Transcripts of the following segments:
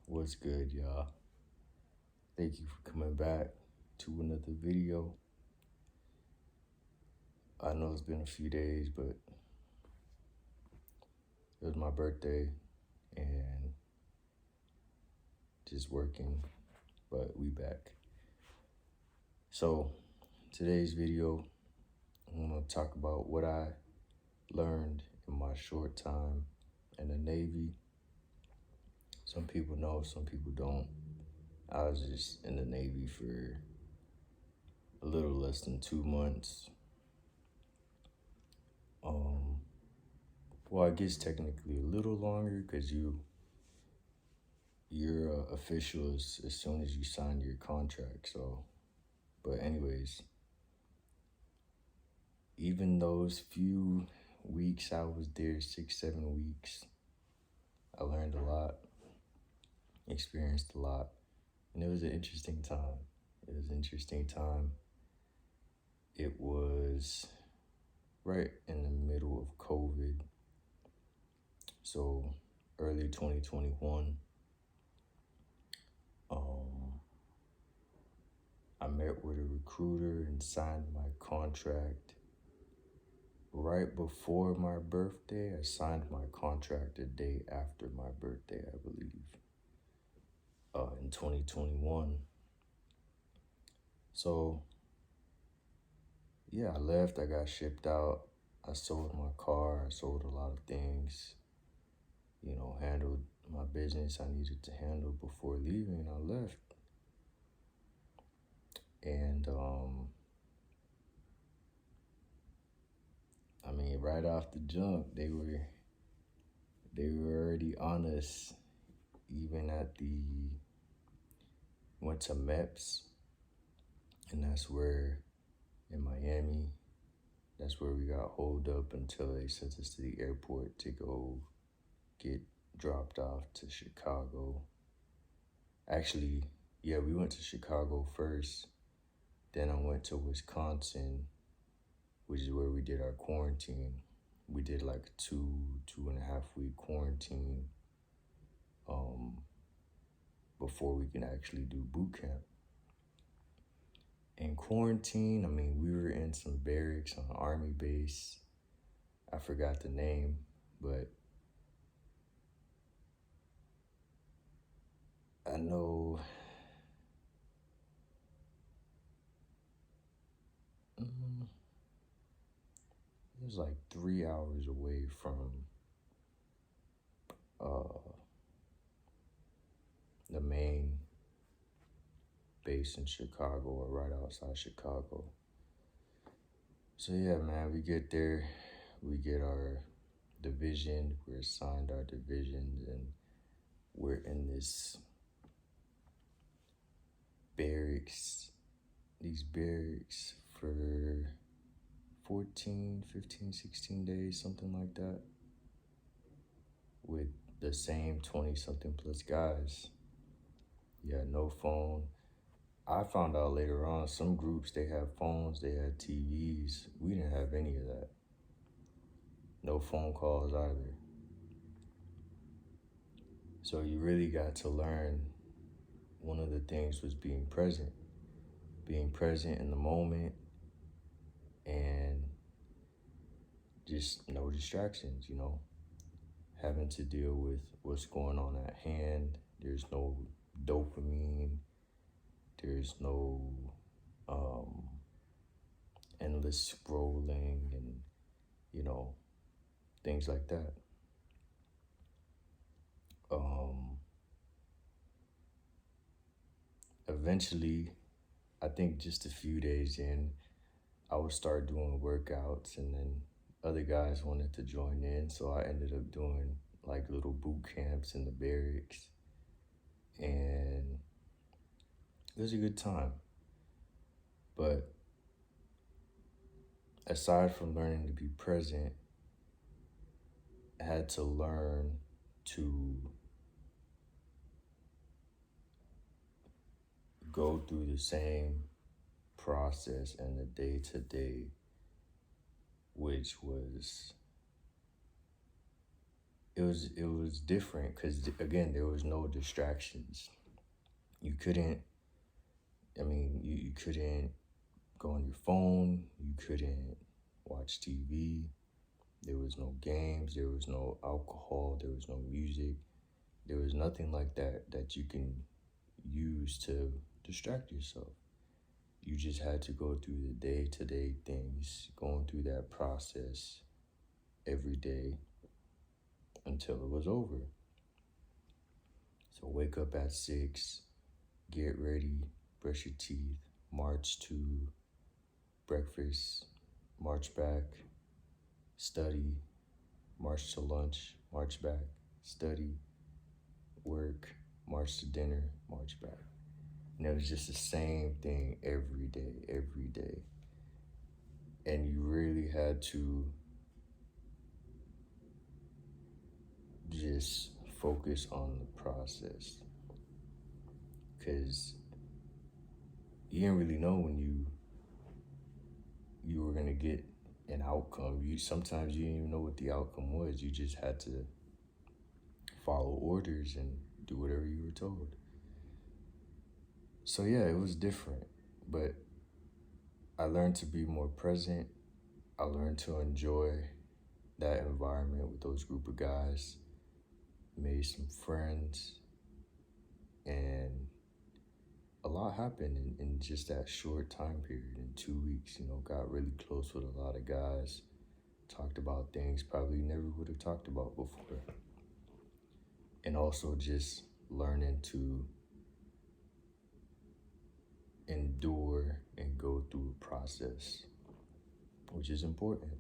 What's good, y'all? Thank you for coming back to another video. I know it's been a few days, but it was my birthday and just working, but we back. So, today's video, I'm gonna talk about what I learned in my short time in the Navy. Some people know, some people don't. I was just in the Navy for a little less than 2 months. Well, I guess technically a little longer because you're official as soon as you sign your contract. So, but anyways, even those few weeks I was there, 6, 7 weeks, I learned a lot, experienced a lot, and it was an interesting time. It was an interesting time. It was right in the middle of COVID, so early 2021. I met with a recruiter and signed my contract right before my birthday. I signed my contract a day after my birthday, I believe, in 2021. So, yeah, I left, I got shipped out. I sold my car, I sold a lot of things, handled my business I needed to handle before leaving. I left. And, right off the jump, they were already on us, even went to MEPS, and that's where, in Miami, that's where we got holed up until they sent us to the airport to go get dropped off to Chicago. Actually, yeah, we went to Chicago first, then I went to Wisconsin, which is where we did our quarantine. We did like a 2.5 week quarantine before we can actually do boot camp. In quarantine, we were in some barracks on an army base. I forgot the name, but I know it was like 3 hours away from the main base in Chicago, or right outside Chicago. So yeah, man, we get there, we get our division, we're assigned our divisions, and we're in this these barracks for 14, 15, 16 days, something like that, with the same 20 something plus guys. Yeah, no phone. I found out later on, some groups, they have phones, they had TVs. We didn't have any of that. No phone calls either. So you really got to learn. One of the things was being present in the moment, and just no distractions, having to deal with what's going on at hand. There's no dopamine, there's no endless scrolling and, things like that. Eventually, I think just a few days in, I would start doing workouts, and then other guys wanted to join in, so I ended up doing like little boot camps in the barracks, and it was a good time. But aside from learning to be present, I had to learn to go through the same process in the day-to-day, which was it was different because again there was no distractions. You couldn't. I mean, you couldn't go on your phone. You couldn't watch TV. There was no games. There was no alcohol. There was no music. There was nothing like that that you can use to distract yourself. You just had to go through the day to day things, going through that process every day until it was over. So wake up at 6, get ready, brush your teeth, march to breakfast, march back, study, march to lunch, march back, study, work, march to dinner, march back. And it was just the same thing every day, every day. And you really had to just focus on the process. Because you didn't really know when you were gonna get an outcome. Sometimes you didn't even know what the outcome was. You just had to follow orders and do whatever you were told. So yeah, it was different, but I learned to be more present. I learned to enjoy that environment with those group of guys, made some friends, and a lot happened in just that short time period. In 2 weeks, got really close with a lot of guys, talked about things probably never would have talked about before. And also just learning to endure and go through a process, which is important.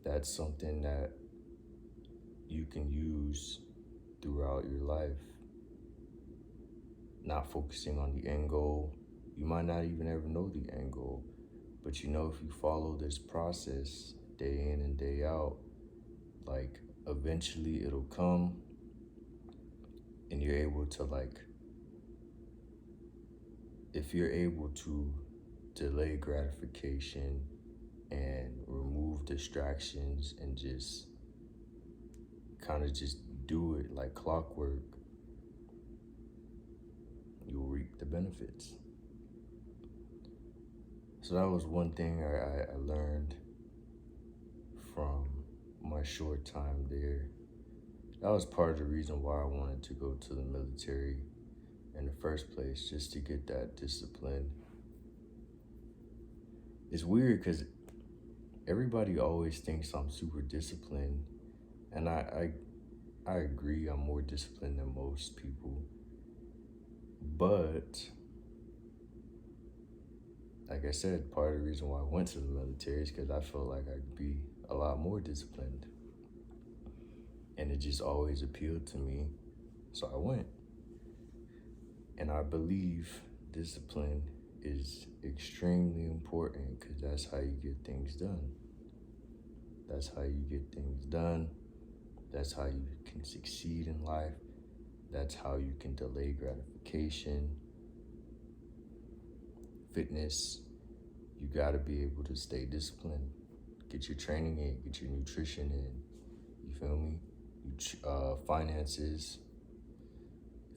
That's something that you can use throughout your life. Not focusing on the end goal. You might not even ever know the end goal, but if you follow this process day in and day out, like eventually it'll come and you're able to if you're able to delay gratification and remove distractions and just kind of just do it like clockwork, you'll reap the benefits. So that was one thing I learned from my short time there. That was part of the reason why I wanted to go to the military in the first place, just to get that discipline. It's weird because everybody always thinks I'm super disciplined, and I agree I'm more disciplined than most people. But like I said, part of the reason why I went to the military is because I felt like I'd be a lot more disciplined. And it just always appealed to me, so I went. And I believe discipline is extremely important because that's how you get things done. That's how you get things done. That's how you can succeed in life. That's how you can delay gratification. Fitness, you gotta be able to stay disciplined. Get your training in, get your nutrition in. You feel me? Finances.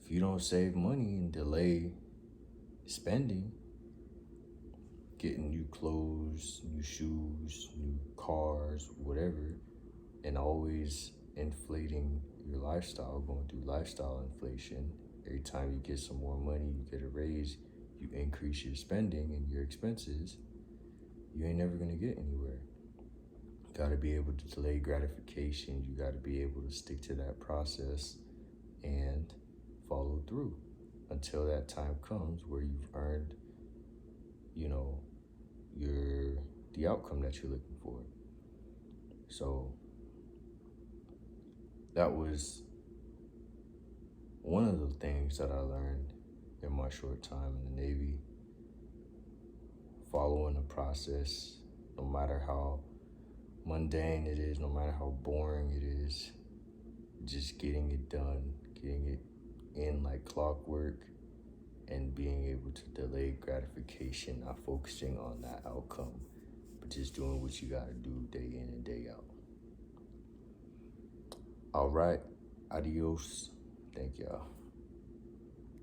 If you don't save money and delay spending, getting new clothes, new shoes, new cars, whatever, and always inflating your lifestyle, going through lifestyle inflation. Every time you get some more money, you get a raise, you increase your spending and your expenses, you ain't never gonna get anywhere. You gotta be able to delay gratification. You gotta be able to stick to that process and follow through until that time comes where you've earned, the outcome that you're looking for. So that was one of the things that I learned in my short time in the Navy. Following the process, no matter how mundane it is, no matter how boring it is, just getting it done, getting it in like clockwork, and being able to delay gratification, not focusing on that outcome, but just doing what you gotta do day in and day out. All right. Adios. Thank y'all.